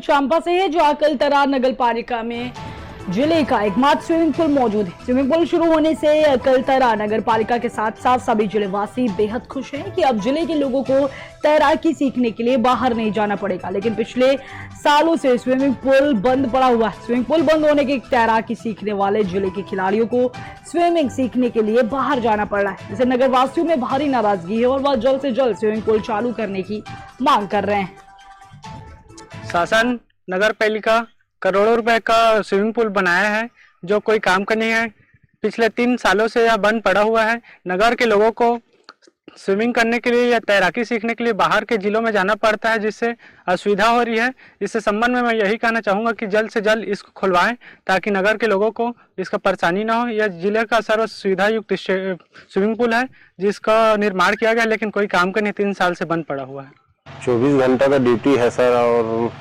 चांपा से है, जो अकलतरा नगर पालिका में जिले का एकमात्र स्विमिंग पूल मौजूद है। स्विमिंग पूल शुरू होने से अकलतरा नगर पालिका के साथ साथ सभी जिलेवासी बेहद खुश हैं कि अब जिले के लोगों को तैराकी सीखने के लिए बाहर नहीं जाना पड़ेगा। लेकिन पिछले सालों से स्विमिंग पूल बंद पड़ा हुआ है। स्विमिंग पूल बंद होने के तैराकी सीखने वाले जिले के खिलाड़ियों को स्विमिंग सीखने के लिए बाहर जाना पड़ रहा है, जिससे नगर वासियों में भारी नाराजगी है और वह जल्द से जल्द स्विमिंग पूल चालू करने की मांग कर रहे हैं। शासन नगर पालिका करोड़ों रुपए का स्विमिंग पूल बनाया है, जो कोई काम का नहीं है। पिछले 3 सालों से यह बंद पड़ा हुआ है। नगर के लोगों को स्विमिंग करने के लिए या तैराकी सीखने के लिए बाहर के जिलों में जाना पड़ता है, जिससे असुविधा हो रही है। इससे संबंध में मैं यही कहना चाहूँगा कि जल्द से जल्द इसको खुलवाएं, ताकि नगर के लोगों को इसका परेशानी ना हो। यह जिले का सर्व सुविधा युक्त स्विमिंग पूल है, जिसका निर्माण किया गया, लेकिन कोई काम का नहीं, 3 साल से बंद पड़ा हुआ है। 24 घंटा का ड्यूटी है सर, और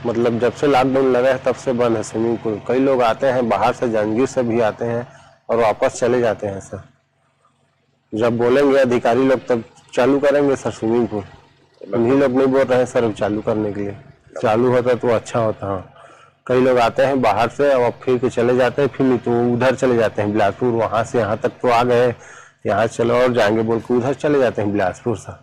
मतलब जब से लॉकडाउन लगा है तब से बंद है स्विमिंग पूल। कई लोग आते हैं बाहर से, जांजगीर से भी आते हैं और वापस चले जाते हैं सर। जब बोलेंगे अधिकारी लोग तब चालू करेंगे सर स्विमिंग पूल। उन्हीं लोग नहीं बोल रहे हैं सर चालू करने के लिए। चालू होता तो अच्छा होता। हाँ, कई लोग आते हैं बाहर से और फिर के चले जाते हैं, फिर नहीं तो उधर चले जाते हैं बिलासपुर। वहाँ से यहाँ तक तो आ गए, यहाँ चलो और जाएंगे बोल के उधर चले जाते हैं बिलासपुर सर।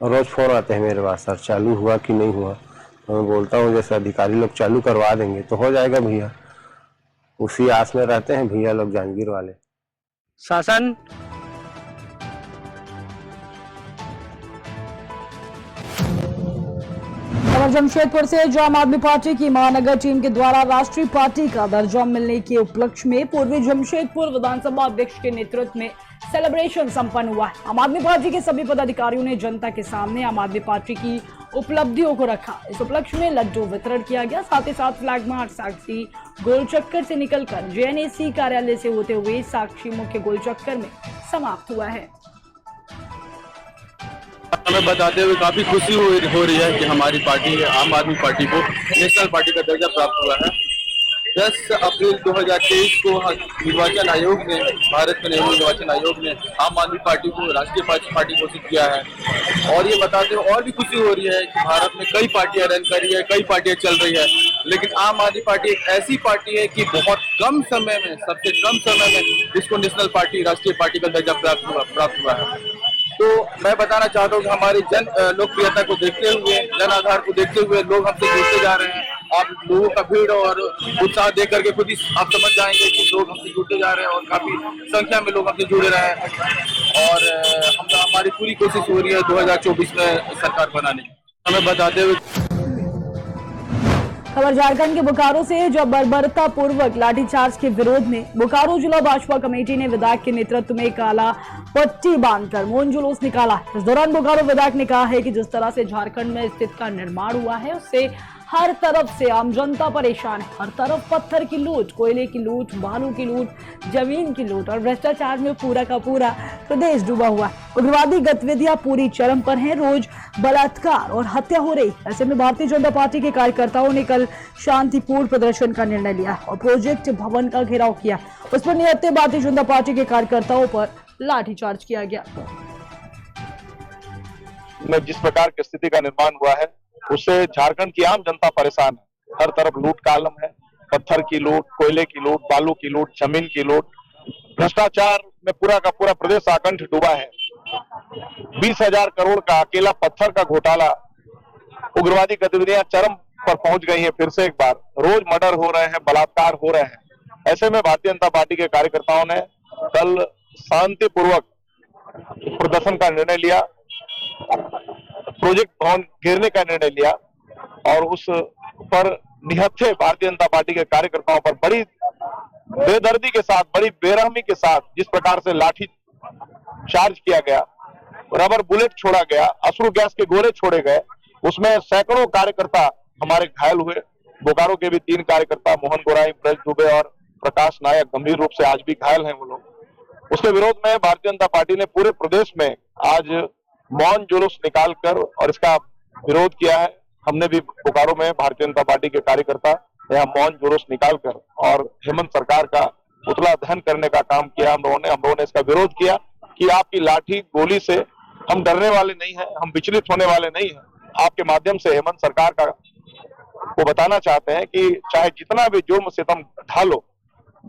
रोज फोन आते हैं मेरे पास, सर चालू हुआ कि नहीं हुआ। तो मैं बोलता हूँ जैसे अधिकारी लोग चालू करवा देंगे तो हो जाएगा भैया। उसी आस में रहते हैं भैया लोग जांजगीर वाले। शासन जमशेदपुर से जो आम आदमी पार्टी की महानगर टीम के द्वारा राष्ट्रीय पार्टी का दर्जा मिलने के उपलक्ष्य में पूर्वी जमशेदपुर विधानसभा अध्यक्ष के नेतृत्व में सेलिब्रेशन संपन्न हुआ है। आम आदमी पार्टी के सभी पदाधिकारियों ने जनता के सामने आम आदमी पार्टी की उपलब्धियों को रखा। इस उपलक्ष्य में लड्डू वितरण किया गया। साथ ही साथ फ्लैग मार्च साक्षी गोल चक्कर से निकलकर जेएनएसी कार्यालय से होते हुए साक्षी मुख्य गोल चक्कर में समाप्त हुआ है। हमें बताते हुए काफी खुशी हो रही है कि हमारी पार्टी आम आदमी पार्टी को नेशनल पार्टी का दर्जा प्राप्त हुआ है। 10 अप्रैल 2023 को निर्वाचन आयोग ने, भारत के निर्वाचन आयोग ने आम आदमी पार्टी को राष्ट्रीय पार्टी घोषित किया है। और ये बताते हुए और भी खुशी हो रही है कि भारत में कई पार्टियां रन कर रही है, कई पार्टियां चल रही है, लेकिन आम आदमी पार्टी एक ऐसी पार्टी है कि बहुत कम समय में, सबसे कम समय में इसको नेशनल पार्टी, राष्ट्रीय पार्टी का दर्जा प्राप्त हुआ है। तो मैं बताना चाहता हूँ कि हमारी जन लोकप्रियता को देखते हुए, जन आधार को देखते हुए लोग हमसे जुड़ते जा रहे हैं। आप लोगों का भीड़ और उत्साह देख करके खुद ही आप समझ जाएंगे कि लोग हमसे जुड़ते जा रहे हैं और काफी संख्या में लोग हमसे जुड़े रहे हैं। और हमारी पूरी कोशिश हो रही है 2024 में सरकार बनाने की। हमें बताते हुए खबर झारखंड के बोकारो से, जब बर्बरता पूर्वक लाठीचार्ज के विरोध में बोकारो जिला भाजपा कमेटी ने विधायक के नेतृत्व में काला पट्टी बांधकर मौन जुलूस निकाला। इस दौरान बोकारो विधायक ने कहा है कि जिस तरह से झारखंड में स्थिति का निर्माण हुआ है, उससे हर तरफ से आम जनता परेशान है। हर तरफ पत्थर की लूट, कोयले की लूट, बालू की लूट, जमीन की लूट और भ्रष्टाचार में पूरा का पूरा प्रदेश डूबा हुआ है। उग्रवादी गतिविधियां पूरी चरम पर हैं। रोज बलात्कार और हत्या हो रही। ऐसे में भारतीय जनता पार्टी के कार्यकर्ताओं ने कल शांतिपूर्ण प्रदर्शन का निर्णय लिया और प्रोजेक्ट भवन का घेराव किया। उस पर निहत्थे भारतीय जनता पार्टी के कार्यकर्ताओं पर लाठीचार्ज किया गया। जिस प्रकार की स्थिति का निर्माण हुआ है, उससे झारखंड की आम जनता परेशान है। हर तरफ लूट का आलम है। पत्थर की लूट, कोयले की लूट, बालू की लूट, जमीन की लूट, भ्रष्टाचार में पूरा का पूरा प्रदेश आकंठ डूबा है। 20,000 करोड़ का अकेला पत्थर का घोटाला, उग्रवादी गतिविधियां चरम पर पहुंच गई हैं। फिर से एक बार रोज मर्डर हो रहे हैं, बलात्कार हो रहे हैं। ऐसे में भारतीय जनता पार्टी के कार्यकर्ताओं ने कल शांतिपूर्वक प्रदर्शन का निर्णय लिया, प्रोजेक्ट भवन घेरने का निर्णय लिया और उस पर निहत्थे भारतीय जनता पार्टी के कार्यकर्ताओं पर बड़ी बेदर्दी के साथ, बड़ी बेरहमी के साथ जिस प्रकार से लाठी चार्ज किया गया, रबर बुलेट छोड़ा गया, अश्रु गैस के गोले छोड़े गए, उसमें सैकड़ों कार्यकर्ता हमारे घायल हुए। बोकारो के भी 3 कार्यकर्ता, मोहन गोराई, ब्रज दुबे और प्रकाश नायक, गंभीर रूप से आज भी घायल हैं वो लोग। उसके विरोध में भारतीय जनता पार्टी ने पूरे प्रदेश में आज मौन जुलूस निकालकर और इसका विरोध किया है। हमने भी बोकारो में भारतीय जनता पार्टी के कार्यकर्ता यहाँ मौन जुलूस निकालकर और हेमंत सरकार का पुतला दहन करने का काम किया। हम लोगों ने इसका विरोध किया कि आपकी लाठी गोली से हम डरने वाले नहीं हैं, हम विचलित होने वाले नहीं हैं। आपके माध्यम से हेमंत सरकार का वो बताना चाहते हैं कि चाहे जितना भी जुर्म सितम ढालो,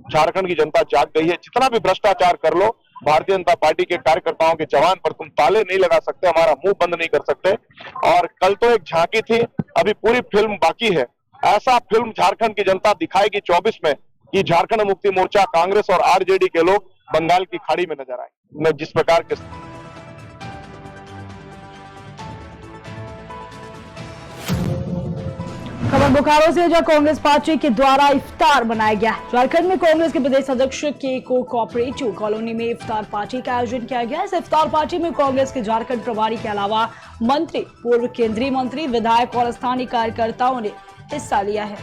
झारखंड की जनता जाग गई है। जितना भी भ्रष्टाचार कर लो, भारतीय जनता पार्टी के कार्यकर्ताओं के जवान पर तुम ताले नहीं लगा सकते, हमारा मुंह बंद नहीं कर सकते। और कल तो एक झांकी थी, अभी पूरी फिल्म बाकी है। ऐसा फिल्म झारखंड की जनता दिखाएगी 24 में कि झारखंड मुक्ति मोर्चा, कांग्रेस और आरजेडी के लोग बंगाल की खाड़ी में नजर आए। जिस प्रकार के खबर बोकारो से, जहां कांग्रेस पार्टी के द्वारा इफ्तार मनाया गया। झारखंड में कांग्रेस के प्रदेश अध्यक्ष के कोऑपरेटिव कॉलोनी में इफ्तार पार्टी का आयोजन किया गया। इस इफ्तार पार्टी में कांग्रेस के झारखंड प्रभारी के अलावा मंत्री, पूर्व केंद्रीय मंत्री, विधायक और स्थानीय कार्यकर्ताओं ने हिस्सा लिया है।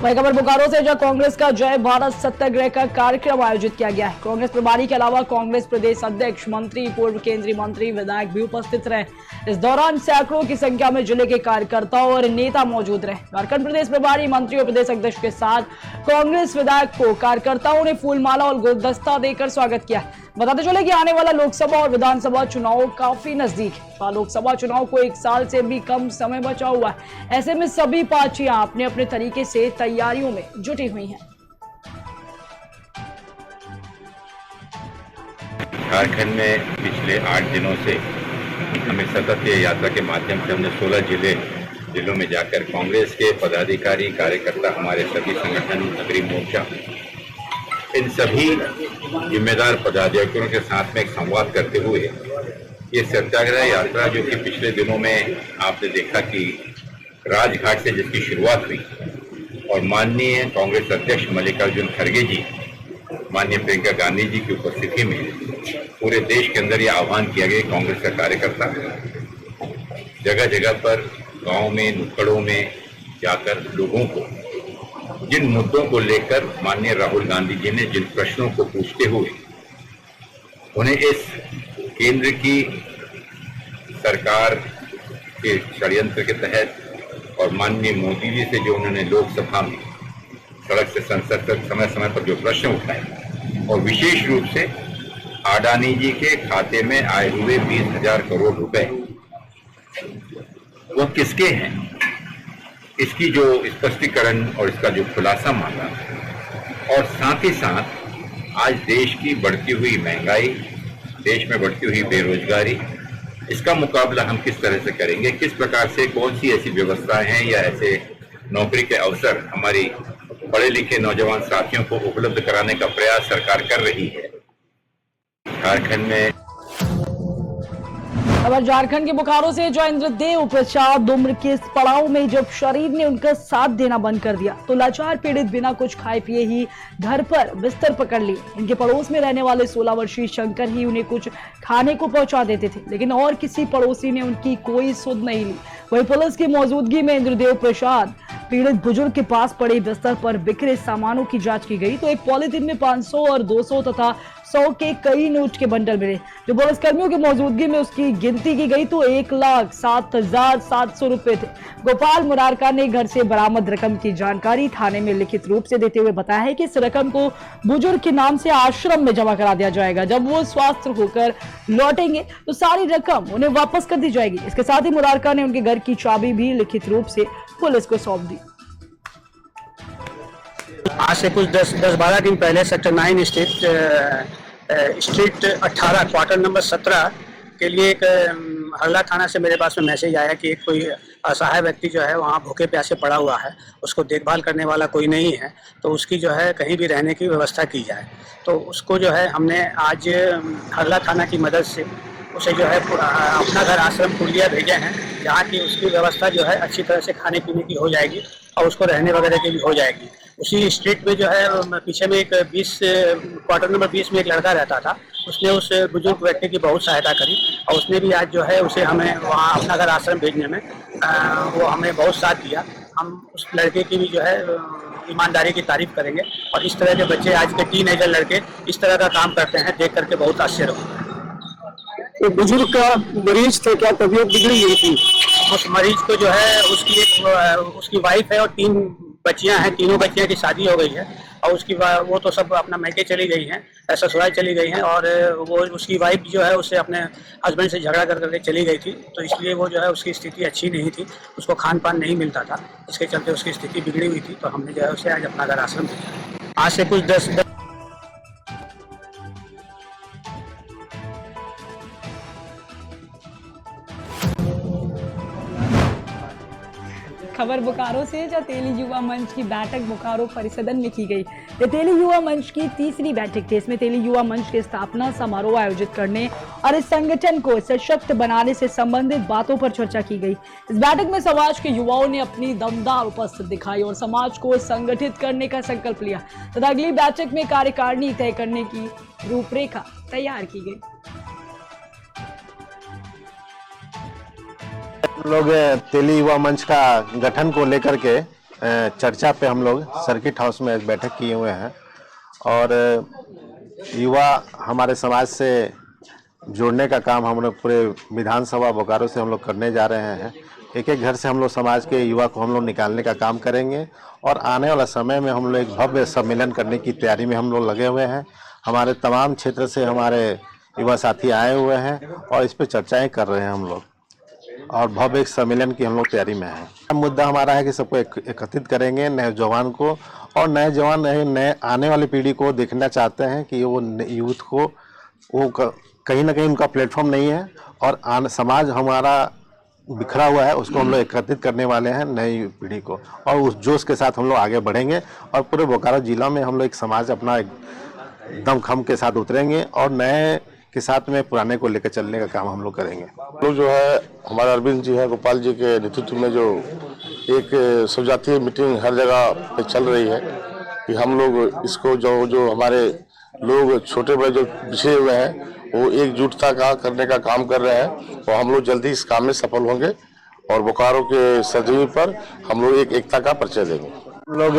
वही खबर बोकारो से, जहां कांग्रेस का जय भारत सत्याग्रह का कार्यक्रम आयोजित किया गया है। कांग्रेस प्रभारी के अलावा कांग्रेस प्रदेश अध्यक्ष, मंत्री, पूर्व केंद्रीय मंत्री, विधायक भी उपस्थित रहे। इस दौरान सैकड़ों की संख्या में जिले के कार्यकर्ताओं और नेता मौजूद रहे। झारखंड प्रदेश प्रभारी, मंत्री और प्रदेश अध्यक्ष के साथ कांग्रेस विधायक को कार्यकर्ताओं ने फूलमाला और गुलदस्ता देकर स्वागत किया। बताते चले कि आने वाला लोकसभा और विधानसभा चुनाव काफी नजदीक है। लोकसभा चुनाव को 1 साल से भी कम समय बचा हुआ है। ऐसे में सभी पार्टियां अपने अपने तरीके से तैयारियों में जुटी हुई हैं। झारखंड में पिछले 8 दिनों से हमें सतत ये यात्रा के माध्यम से हमने 16 जिलों में जाकर कांग्रेस के पदाधिकारी, कार्यकर्ता, हमारे सभी संगठन, नगरीय मोर्चा, इन सभी जिम्मेदार पदाधिकारियों के साथ में एक संवाद करते हुए ये सत्याग्रह यात्रा, जो कि पिछले दिनों में आपने देखा कि राजघाट से जिसकी शुरुआत हुई और माननीय कांग्रेस अध्यक्ष मल्लिकार्जुन खड़गे जी, माननीय प्रियंका गांधी जी की उपस्थिति में पूरे देश के अंदर यह आह्वान किया गया, कांग्रेस का कार्यकर्ता जगह जगह पर, गांव में, नुक्कड़ों में जाकर लोगों को जिन मुद्दों को लेकर माननीय राहुल गांधी जी ने जिन प्रश्नों को पूछते हुए उन्हें इस केंद्र की सरकार के षड्यंत्र के तहत और माननीय मोदी जी से जो उन्होंने लोकसभा में, सड़क से संसद तक समय समय पर जो प्रश्न उठाए और विशेष रूप से अडानी जी के खाते में आए हुए 20,000 करोड़ रुपए वह किसके हैं, इसकी जो स्पष्टीकरण और इसका जो खुलासा मांगा। और साथ ही साथ आज देश की बढ़ती हुई महंगाई, देश में बढ़ती हुई बेरोजगारी, इसका मुकाबला हम किस तरह से करेंगे, किस प्रकार से, कौन सी ऐसी व्यवस्थाएं हैं या ऐसे नौकरी के अवसर हमारी पढ़े लिखे नौजवान साथियों को उपलब्ध कराने का प्रयास सरकार कर रही है। झारखंड में खबर झारखंड के बोकारो से, जो इंद्रदेव प्रसाद उम्र के इस पड़ाव में जब शरीर ने उनका साथ देना बंद कर दिया तो लाचार पीड़ित बिना कुछ खाए पिए ही घर पर बिस्तर पकड़ लिए। इनके पड़ोस में रहने वाले 16 वर्षीय शंकर ही उन्हें कुछ खाने को पहुंचा देते थे, लेकिन और किसी पड़ोसी ने उनकी कोई सुध नहीं ली। वही पुलिस की मौजूदगी में इंद्रदेव प्रसाद पीड़ित बुजुर्ग के पास पड़े बिस्तर पर बिखरे सामानों की जांच की गई तो एक पॉलिथीन में 500 और 200 तथा 100 के कई नोट के बंडल मिले। जो पुलिसकर्मियों की मौजूदगी में उसकी गिनती की गई तो 1,07,700 रुपए थे। गोपाल मुरारका ने घर से बरामद रकम की जानकारी थाने में लिखित रूप से देते हुए बताया है कि इस रकम को बुजुर्ग के नाम से आश्रम में जमा करा दिया जाएगा। जब वो स्वस्थ होकर लौटेंगे तो सारी रकम उन्हें वापस कर दी जाएगी। इसके साथ ही मुरारका ने उनके घर की चाबी भी लिखित रूप से पुलिस को सौंप दी। आज से कुछ 10-12 दिन पहले सेक्टर 9 स्ट्रीट 18 क्वार्टर नंबर 17 के लिए एक हरला थाना से मेरे पास में मैसेज आया कि एक कोई असहाय व्यक्ति जो है वहाँ भूखे प्यासे पड़ा हुआ है, उसको देखभाल करने वाला कोई नहीं है, तो उसकी जो है कहीं भी रहने की व्यवस्था की जाए। तो उसको जो है हमने आज हरला थाना की मदद से उसे जो है अपना घर आश्रम पुलिया भेजे हैं, जहाँ की उसकी व्यवस्था जो है अच्छी तरह से खाने पीने की हो जाएगी और उसको रहने वगैरह की भी हो जाएगी। उसी स्ट्रीट में जो है पीछे में एक क्वार्टर नंबर 20 में एक लड़का रहता था, उसने उस बुजुर्ग व्यक्ति की बहुत सहायता करी और उसने भी आज जो है उसे हमें वहाँ अपना घर आश्रम भेजने में वो हमें बहुत साथ दिया। हम उस लड़के की भी जो है ईमानदारी की तारीफ करेंगे और इस तरह के बच्चे, आज के टीनेजर लड़के इस तरह का काम करते हैं, देख करके बहुत आश्चर्य होता है। तो बुजुर्ग का मरीज थे, क्या तबीयत बिगड़ी हुई थी? उस मरीज को जो है उसकी वाइफ है और 3 बच्चियां हैं, तीनों बच्चियां की शादी हो गई है। और उसकी वो तो सब अपना मैके चली गई हैं, ससुराल चली गई हैं, और वो उसकी वाइफ जो है उससे अपने हस्बैंड से झगड़ा कर करके चली गई थी। तो इसलिए वो जो है उसकी स्थिति अच्छी नहीं थी, उसको खान पान नहीं मिलता था, इसके चलते उसकी स्थिति बिगड़ी हुई थी। तो हमने जो है उसे आज अपना घर आश्रम दिया। आज से कुछ 10 खबर बोकारो से, जहाँ तेली युवा मंच की बैठक बोकारो परिसदन में की गई। ये तेली युवा मंच की तीसरी बैठक थी। इसमें तेली युवा मंच के स्थापना समारोह आयोजित करने और इस संगठन को सशक्त बनाने से संबंधित बातों पर चर्चा की गई। इस बैठक में समाज के युवाओं ने अपनी दमदार उपस्थिति दिखाई और समाज को संगठित करने का संकल्प लिया तथा अगली बैठक में कार्यकारिणी तय करने की रूपरेखा तैयार की गई। लोग तेली युवा मंच का गठन को लेकर के चर्चा पे हम लोग सर्किट हाउस में एक बैठक किए हुए हैं और युवा हमारे समाज से जोड़ने का काम हम लोग पूरे विधानसभा बोकारो से हम लोग करने जा रहे हैं। एक एक घर से हम लोग समाज के युवा को हम लोग निकालने का काम करेंगे और आने वाला समय में हम लोग एक भव्य सम्मेलन करने की तैयारी में हम लोग लगे हुए हैं। हमारे तमाम क्षेत्र से हमारे युवा साथी आए हुए हैं और इस पर चर्चाएँ कर रहे हैं हम लोग और भव्य एक सम्मेलन की हम लोग तैयारी में है। मुद्दा हमारा है कि सबको एकत्रित करेंगे, नए जवान को, और नए जवान नए आने वाली पीढ़ी को देखना चाहते हैं कि वो यूथ को वो कहीं ना कहीं उनका प्लेटफॉर्म नहीं है और समाज हमारा बिखरा हुआ है, उसको हम लोग एकत्रित करने वाले हैं नई पीढ़ी को, और उस जोश के साथ हम लोग आगे बढ़ेंगे और पूरे बोकारो जिला में हम लोग एक समाज अपना एक दमखम के साथ उतरेंगे और नए के साथ में पुराने को लेकर चलने का काम हम लोग करेंगे। लोग जो है हमारे अरविंद जी हैं, गोपाल जी के नेतृत्व में जो एक स्वजातीय मीटिंग हर जगह पे चल रही है कि हम लोग इसको जो हमारे लोग छोटे बड़े जो पिछड़े हुए हैं वो एकजुटता का करने का काम कर रहे हैं और हम लोग जल्दी इस काम में सफल होंगे और बोकारो के सजीव पर हम लोग एक एकता का परिचय देंगे। लोग